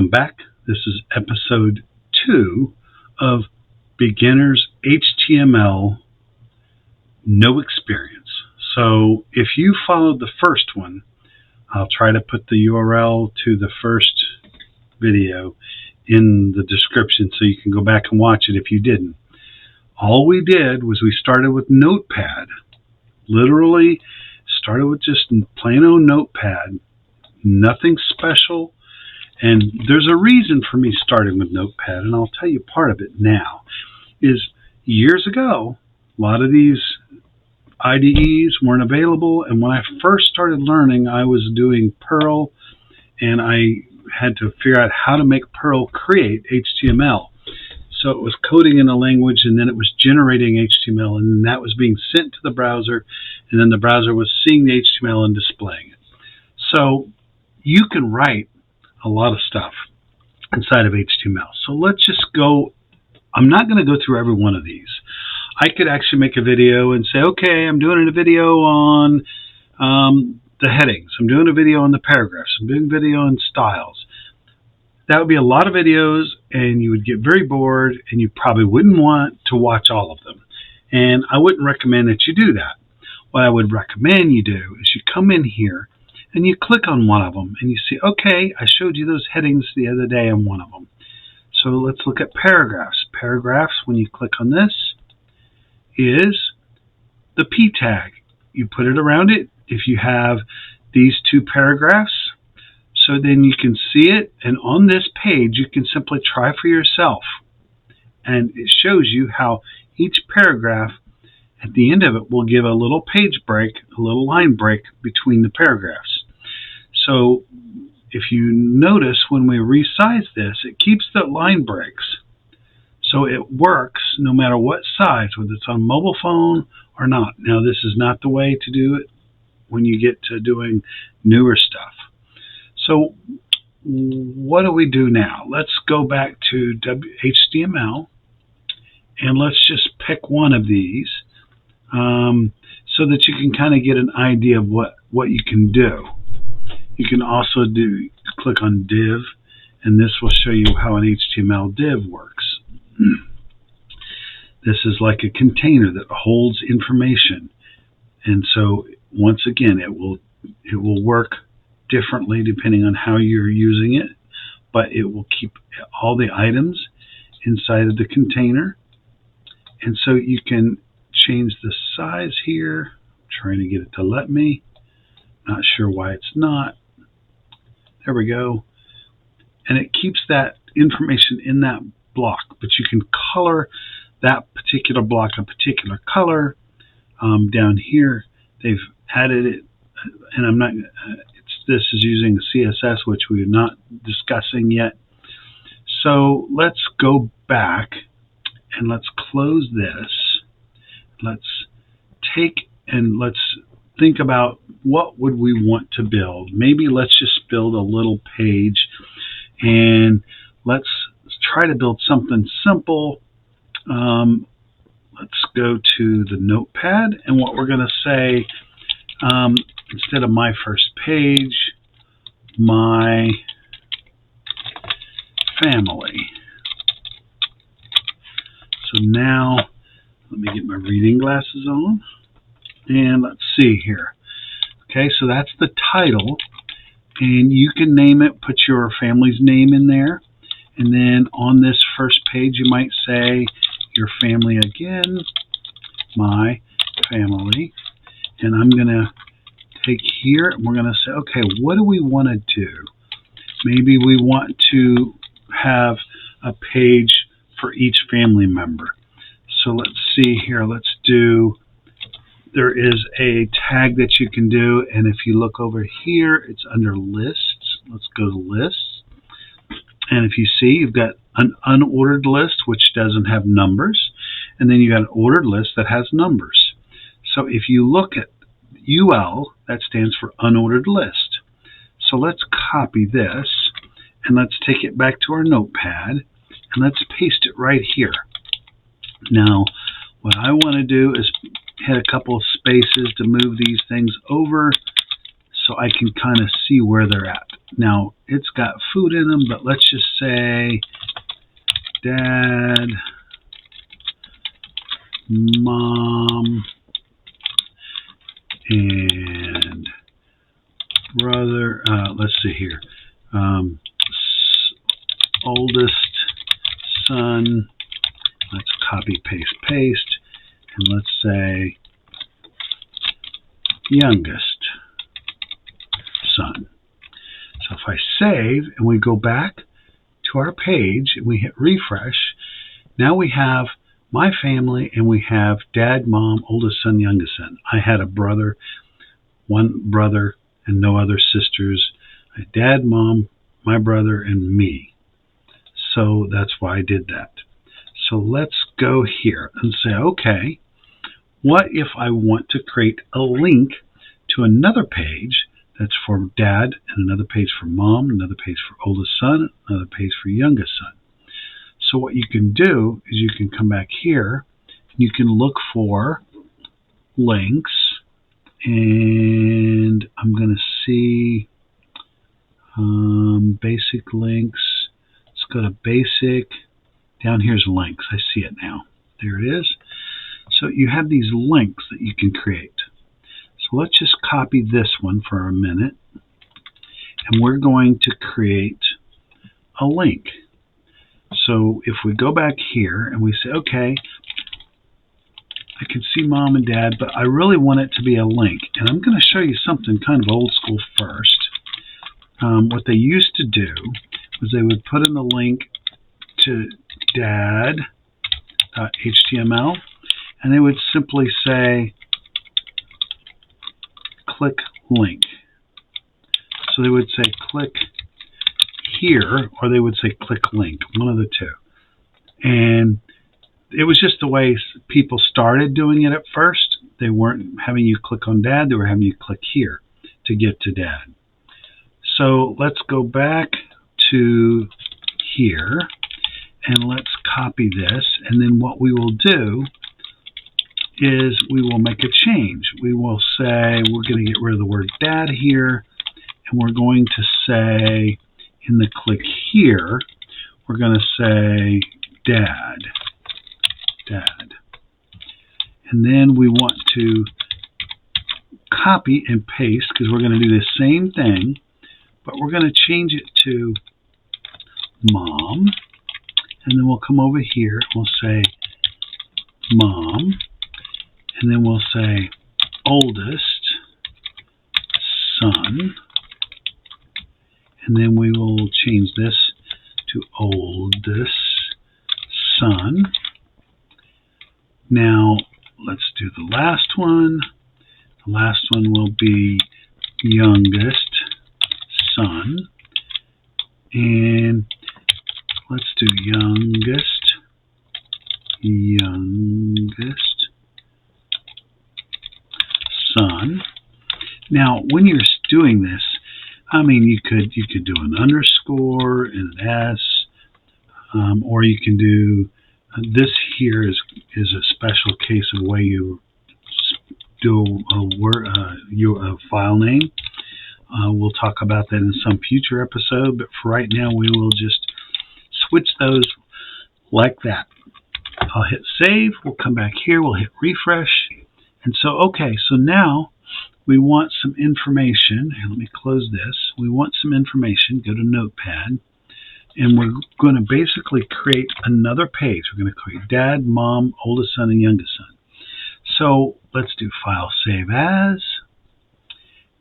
Welcome back. This is episode 2 of Beginner's HTML No Experience. So if you followed the first one, I'll try to put the URL to the first video in the description so you can go back and watch it if you didn't. All we did was we started with Notepad. Literally started with just plain old Notepad. Nothing special. And there's a reason for me starting with Notepad, and I'll tell you part of it now. Is years ago, a lot of these IDEs weren't available, and when I first started learning, I was doing Perl, and I had to figure out how to make Perl create HTML. So it was coding in a language, and then it was generating HTML, and then that was being sent to the browser, and then the browser was seeing the HTML and displaying it. So you can write a lot of stuff inside of HTML. So let's just go. I'm not going to go through every one of these. I could actually make a video and say, okay, I'm doing a video on the headings. I'm doing a video on the paragraphs. I'm doing a video on styles. That would be a lot of videos, and you would get very bored, and you probably wouldn't want to watch all of them. And I wouldn't recommend that you do that. What I would recommend you do is you come in here and you click on one of them, and you see, okay, I showed you those headings the other day on one of them. So let's look at paragraphs. Paragraphs, when you click on this, is the P tag. You put it around it if you have these two paragraphs. So then you can see it, and on this page, you can simply try for yourself. And it shows you how each paragraph, at the end of it, will give a little page break, a little line break between the paragraphs. So if you notice when we resize this, it keeps the line breaks. So it works no matter what size, whether it's on mobile phone or not. Now this is not the way to do it when you get to doing newer stuff. So what do we do now? Let's go back to HTML, and let's just pick one of these so that you can kind of get an idea of what you can do. You can also click on div, and this will show you how an HTML div works. This is like a container that holds information, and so once again it will work differently depending on how you're using it, but it will keep all the items inside of the container. And so you can change the size here. I'm trying to get it to let me. Not sure why it's not. There we go. And it keeps that information in that block, but you can color that particular block a particular color. Down here, they've added it, and I'm not. This is using CSS, which we're not discussing yet. So let's go back and let's close this. Let's take and let's think about what would we want to build. Maybe let's just build a little page, and let's try to build something simple. Let's go to the Notepad, and what we're going to say, instead of my first page, my family. So now, let me get my reading glasses on, and let's see here. Okay, so that's the title, and you can name it, put your family's name in there, and then on this first page you might say, your family again, my family, and I'm going to take here, and we're going to say, okay, what do we want to do? Maybe we want to have a page for each family member. So let's see here. Let's do, there is a tag that you can do, and if you look over here, it's under lists. Let's go to lists. And if you see, you've got an unordered list, which doesn't have numbers, and then you got an ordered list that has numbers. So if you look at UL, that stands for unordered list. So let's copy this, and let's take it back to our Notepad, and let's paste it right here. Now, what I want to do is hit a couple of spaces to move these things over so I can kind of see where they're at. Now, it's got food in them, but let's just say dad, mom, and brother. Let's see here. Oldest son. Let's copy, paste, and let's say youngest son. So if I save and we go back to our page and we hit refresh, now we have my family and we have dad, mom, oldest son, youngest son. I had a brother, one brother, and no other sisters. I had dad, mom, my brother, and me. So that's why I did that. So let's go here and say, okay, what if I want to create a link to another page that's for dad, and another page for mom, another page for oldest son, another page for youngest son? So what you can do is you can come back here, and you can look for links, and I'm going to see basic links. Let's go to basic. Down here's links. I see it now. There it is. So you have these links that you can create. So let's just copy this one for a minute. And we're going to create a link. So if we go back here and we say, okay, I can see mom and dad, but I really want it to be a link. And I'm going to show you something kind of old school first. What they used to do was they would put in the link to dad.html, and they would simply say click link. So they would say click here, or they would say click link, one of the two. And it was just the way people started doing it at first. They weren't having you click on dad, they were having you click here to get to dad. So let's go back to here and let's copy this, and then what we will do is we will make a change. We will say we're going to get rid of the word dad here, and we're going to say in the click here, we're going to say dad. And then we want to copy and paste, because we're going to do the same thing, but we're going to change it to mom, and then we'll come over here and we'll say mom, and then we'll say oldest son, and then we will change this to oldest son. Now let's do the last one. The last one will be youngest son, and let's do youngest son. Now, when you're doing this, I mean, you could do an underscore and an S, or you can do this here is a special case of way you do a file name. We'll talk about that in some future episode, but for right now, we will just switch those like that. I'll hit save. We'll come back here. We'll hit refresh. And so, okay, so now we want some information. And let me close this. We want some information. Go to Notepad. And we're going to basically create another page. We're going to create dad, mom, oldest son, and youngest son. So let's do file save as.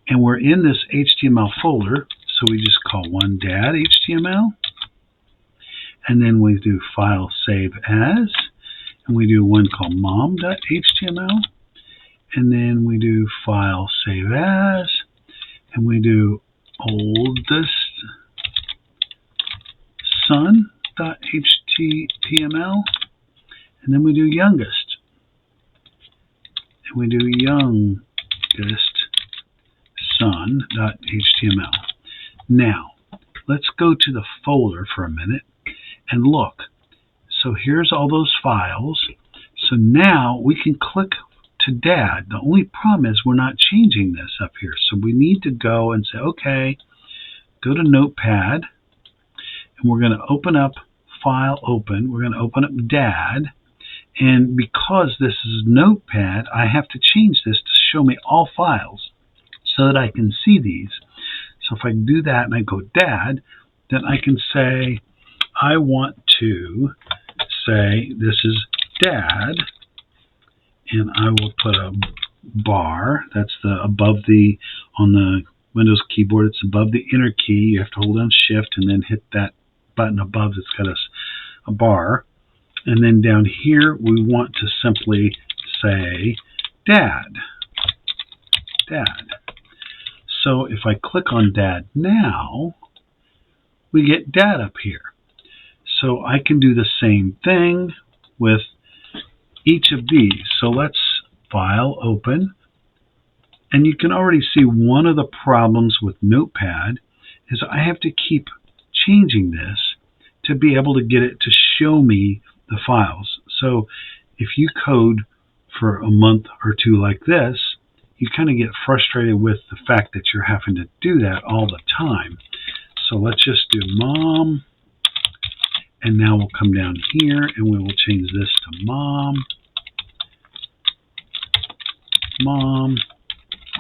And we're in this HTML folder. So we just call one dad HTML. And then we do file save as. And we do one called mom.html. And then we do file save as. And we do oldest son.html, and then we do youngest, and we do youngest son.html. Now, let's go to the folder for a minute and look. So here's all those files. So now we can click to dad. The only problem is we're not changing this up here. So we need to go and say, okay, go to Notepad, and we're going to open up File Open. We're going to open up Dad. And because this is Notepad, I have to change this to show me all files so that I can see these. So if I do that and I go Dad, then I can say, I want to say this is Dad, and I will put a bar. That's the above the, on the Windows keyboard, it's above the enter key. You have to hold down Shift and then hit that button above that's got a bar. And then down here, we want to simply say Dad. Dad. So if I click on Dad now, we get Dad up here. So I can do the same thing with each of these. So let's File Open. And you can already see one of the problems with Notepad is I have to keep changing this to be able to get it to show me the files. So if you code for a month or two like this, you kind of get frustrated with the fact that you're having to do that all the time. So let's just do Mom, and now we'll come down here and we will change this to Mom, Mom,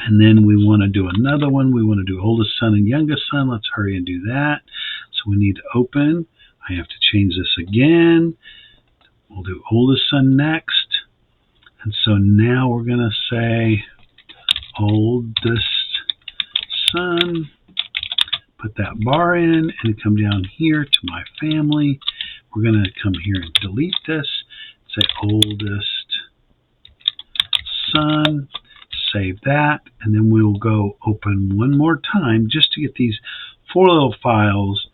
and then we want to do another one. We want to do oldest son and youngest son. Let's hurry and do that. So we need to open. I have to change this again. We'll do oldest son next. And so now we're going to say oldest son. Put that bar in and come down here to my family. We're going to come here and delete this. Say oldest son. Save that. And then we'll go open one more time just to get these 4 little files,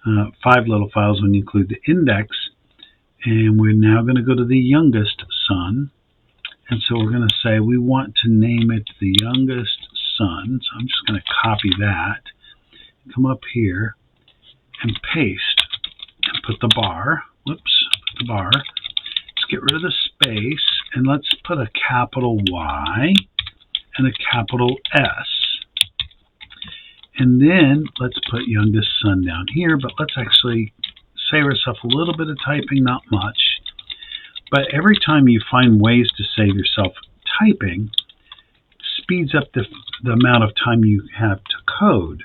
5 little files when you include the index. And we're now going to go to the youngest son. And so we're going to say we want to name it the youngest son. So I'm just going to copy that. Come up here and paste and put the bar. Whoops, put the bar. Let's get rid of the space and let's put a capital Y and a capital S. And then let's put youngest son down here, but let's actually save ourselves a little bit of typing, not much. But every time you find ways to save yourself typing, speeds up the amount of time you have to code.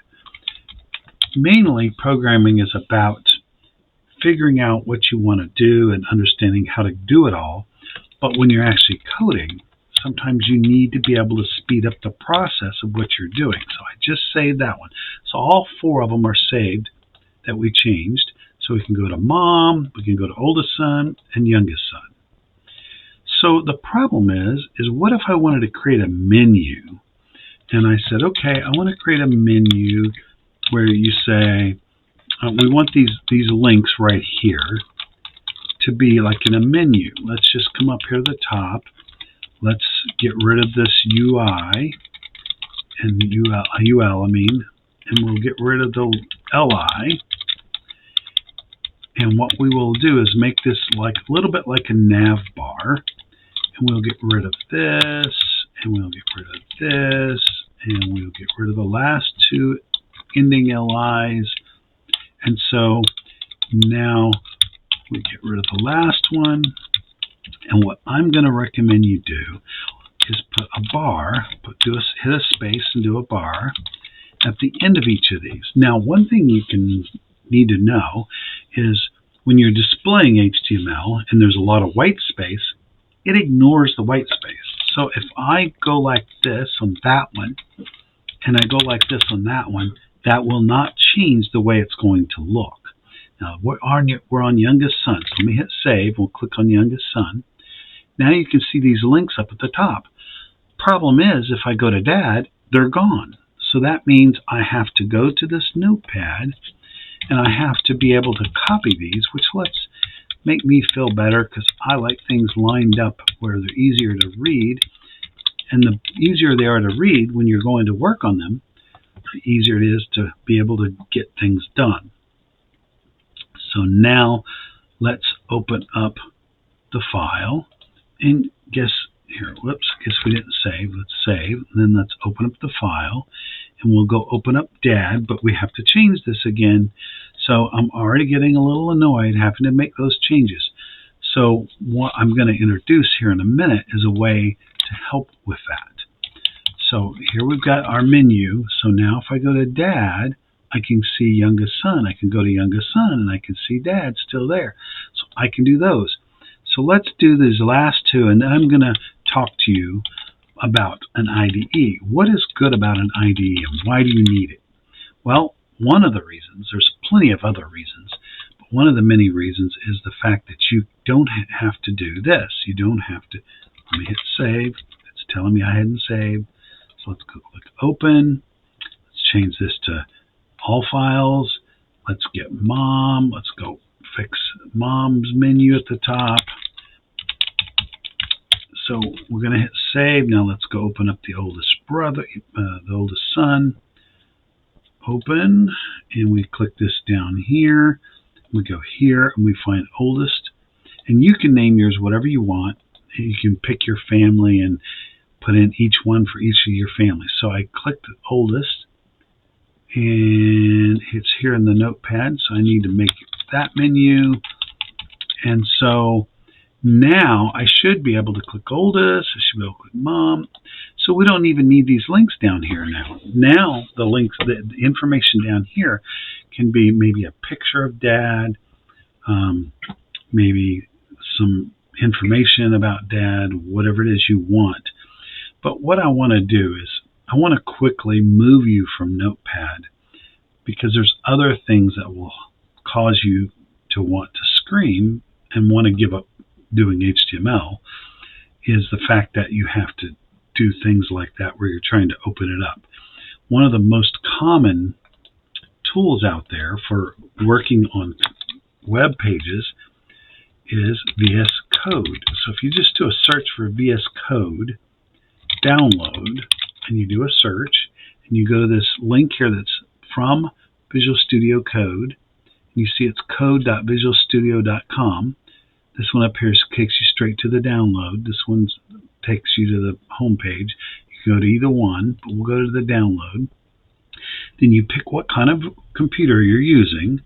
Mainly, programming is about figuring out what you want to do and understanding how to do it all. But when you're actually coding, sometimes you need to be able to speed up the process of what you're doing. So I just saved that one. So all 4 of them are saved that we changed. So we can go to Mom, we can go to oldest son, and youngest son. So the problem is what if I wanted to create a menu? And I said, okay, I want to create a menu where you say, we want these links right here to be like in a menu. Let's just come up here to the top. Let's get rid of this UI and UL, and we'll get rid of the LI. And what we will do is make this like a little bit like a nav bar. And we'll get rid of this, and we'll get rid of this, and we'll get rid of the last 2 ending LIs. And so now we get rid of the last one. And what I'm going to recommend you do is put a bar, hit a space and do a bar at the end of each of these. Now, one thing you can need to know is when you're displaying HTML and there's a lot of white space, it ignores the white space. So if I go like this on that one and I go like this on that one, that will not change the way it's going to look. Now we're on youngest son. So let me hit save. We'll click on youngest son. Now you can see these links up at the top. Problem is, if I go to Dad, they're gone. So that means I have to go to this Notepad and I have to be able to copy these, which lets make me feel better because I like things lined up where they're easier to read. And the easier they are to read when you're going to work on them, the easier it is to be able to get things done. So now let's open up the file and guess we didn't save. Let's save. And then let's open up the file and we'll go open up Dad, but we have to change this again. So I'm already getting a little annoyed having to make those changes. So what I'm going to introduce here in a minute is a way to help with that. So here we've got our menu. So now if I go to Dad, I can see youngest son. I can go to youngest son and I can see Dad still there. So I can do those. So let's do these last two, and then I'm going to talk to you about an IDE. What is good about an IDE and why do you need it? Well, one of the reasons, there's plenty of other reasons, but one of the many reasons is the fact that you don't have to do this. You don't have to, let me hit save. It's telling me I hadn't saved. So let's go click open. Let's change this to all files. Let's get mom. Let's go fix mom's menu at the top. So we're going to hit save. Now let's go open up the oldest brother, the oldest son. Open, and we click this down here. We go here and we find oldest. And you can name yours whatever you want. You can pick your family and put in each one for each of your families. So I click the oldest, and it's here in the notepad. So I need to make that menu. And so now I should be able to click oldest. I should be able to click mom. So we don't even need these links down here now. Now the links, the information down here can be maybe a picture of Dad, maybe some information about Dad, whatever it is you want. But what I want to do is I want to quickly move you from Notepad, because there's other things that will cause you to want to scream and want to give up doing HTML, is the fact that you have to do things like that where you're trying to open it up. One of the most common tools out there for working on web pages is VS Code. So if you just do a search for VS Code, download, and you do a search, and you go to this link here that's from Visual Studio Code, and you see it's code.visualstudio.com. This one up here takes you straight to the download. This one takes you to the home page. You can go to either one, but we'll go to the download. Then you pick what kind of computer you're using,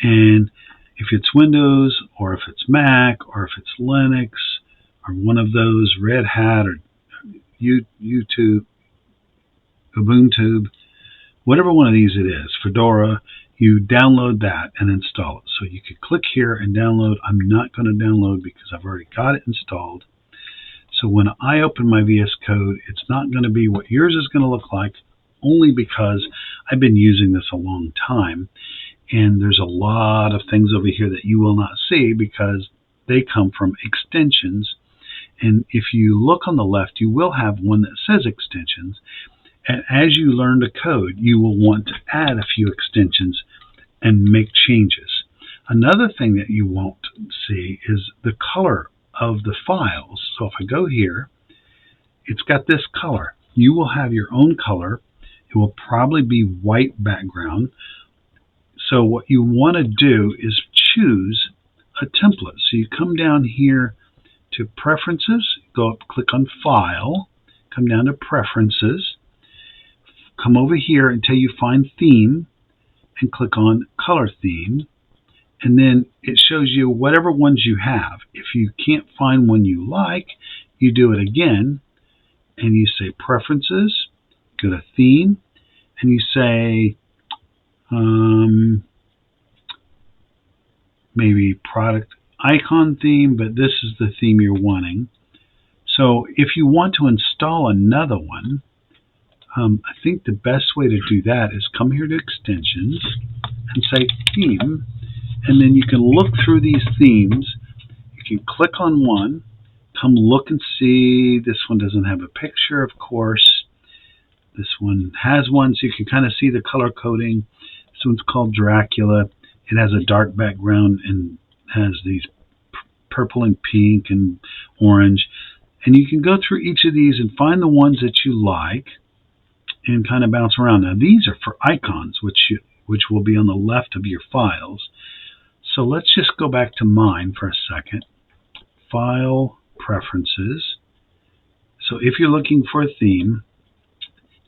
and if it's Windows, or if it's Mac, or if it's Linux, or one of those, Red Hat, or YouTube, Ubuntu, whatever one of these it is, Fedora, you download that and install it. So you could click here and download. I'm not going to download because I've already got it installed. So when I open my VS Code, it's not going to be what yours is going to look like, only because I've been using this a long time. And there's a lot of things over here that you will not see because they come from extensions. And if you look on the left, you will have one that says extensions. And as you learn to code, you will want to add a few extensions and make changes. Another thing that you won't see is the color of the files. So if I go here, it's got this color. You will have your own color. It will probably be white background. So what you want to do is choose a template. So you come down here to Preferences, go up, click on File, come down to Preferences, come over here until you find Theme, and click on Color Theme, and then it shows you whatever ones you have. If you can't find one you like, you do it again, and you say Preferences, go to Theme, and you say maybe Product Icon Theme, but this is the theme you're wanting. So if you want to install another one, I think the best way to do that is come here to Extensions and say Theme, and then you can look through these themes. You can click on one, come look and see. This one doesn't have a picture, of course. This one has one, so you can kind of see the color coding. This one's called Dracula. It has a dark background and has these purple and pink and orange. And you can go through each of these and find the ones that you like and kind of bounce around. Now these are for icons, which will be on the left of your files. So let's just go back to mine for a second. File, Preferences. So if you're looking for a theme,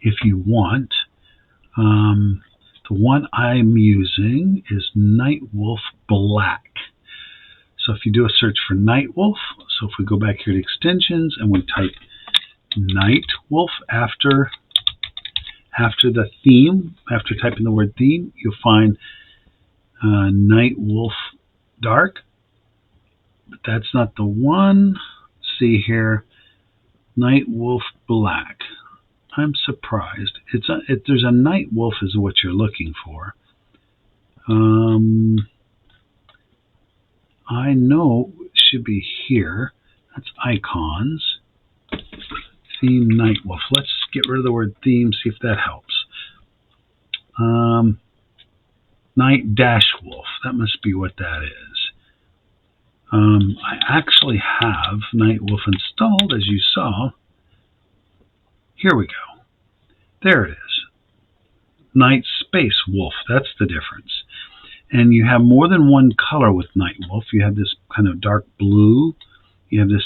if you want, The one I'm using is Nightwolf Black. So if you do a search for Nightwolf, so if we go back here to extensions and we type Nightwolf after the theme, after typing the word theme, you'll find Nightwolf Dark. But that's not the one. See here, Nightwolf Black. I'm surprised. There's a Nightwolf is what you're looking for. I know it should be here. That's icons. Theme Nightwolf. Let's get rid of the word theme, see if that helps. Night Dash Wolf. That must be what that is. I actually have Nightwolf installed, as you saw. Here we go. There it is. Night Space Wolf. That's the difference. And you have more than one color with Nightwolf. You have this kind of dark blue. You have this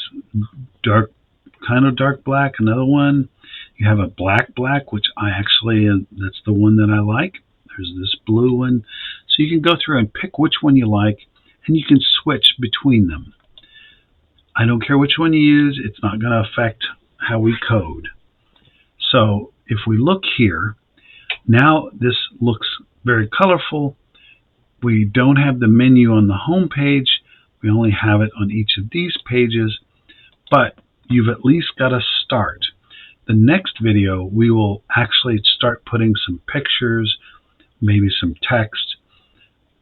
kind of dark black. Another one. You have a black, which I actually, that's the one that I like. There's this blue one. So you can go through and pick which one you like, and you can switch between them. I don't care which one you use. It's not going to affect how we code. So if we look here, now this looks very colorful. We don't have the menu on the home page. We only have it on each of these pages, but you've at least got a start. The next video, we will actually start putting some pictures, maybe some text,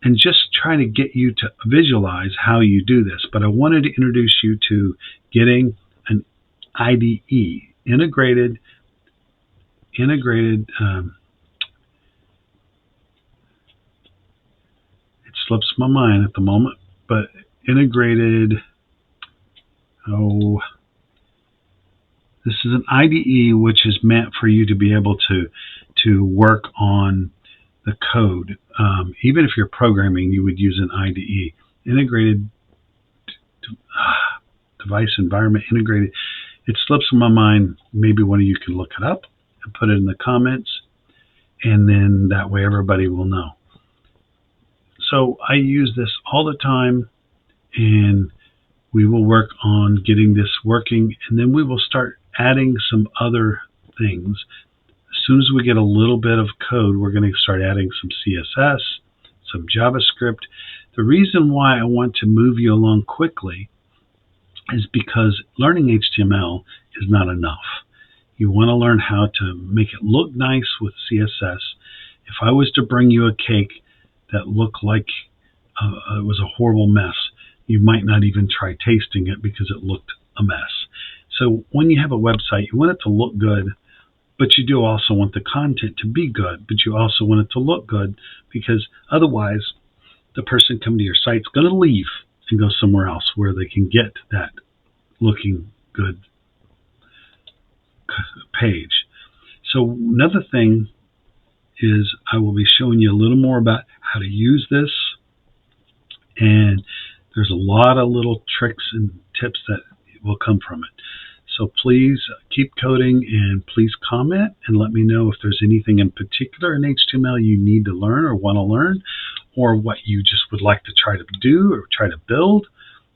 and just try to get you to visualize how you do this. But I wanted to introduce you to getting an IDE, integrated, it slips my mind at the moment, but integrated, this is an IDE which is meant for you to be able to work on the code. Even if you're programming, you would use an IDE. Integrated device environment integrated. It slips my mind. Maybe one of you can look it up and put it in the comments, and then that way everybody will know. So I use this all the time, and we will work on getting this working, and then we will start adding some other things. As soon as we get a little bit of code, we're going to start adding some CSS, some JavaScript. The reason why I want to move you along quickly is because learning HTML is not enough. You want to learn how to make it look nice with CSS. If I was to bring you a cake that looked like it was a horrible mess, you might not even try tasting it because it looked a mess. So when you have a website, you want it to look good, but you do also want the content to be good, but you also want it to look good, because otherwise the person coming to your site is going to leave and go somewhere else where they can get that looking good page. So another thing is I will be showing you a little more about how to use this, and there's a lot of little tricks and tips that will come from it. So please keep coding, and please comment and let me know if there's anything in particular in HTML you need to learn or want to learn, or what you just would like to try to do or try to build.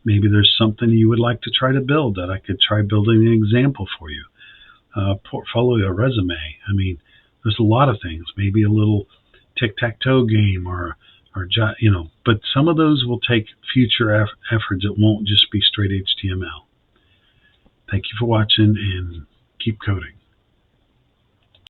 Maybe there's something you would like to try to build that I could try building an example for you. Portfolio, resume. I mean, there's a lot of things. Maybe a little tic-tac-toe game or but some of those will take future efforts. It won't just be straight HTML. Thank you for watching, and keep coding.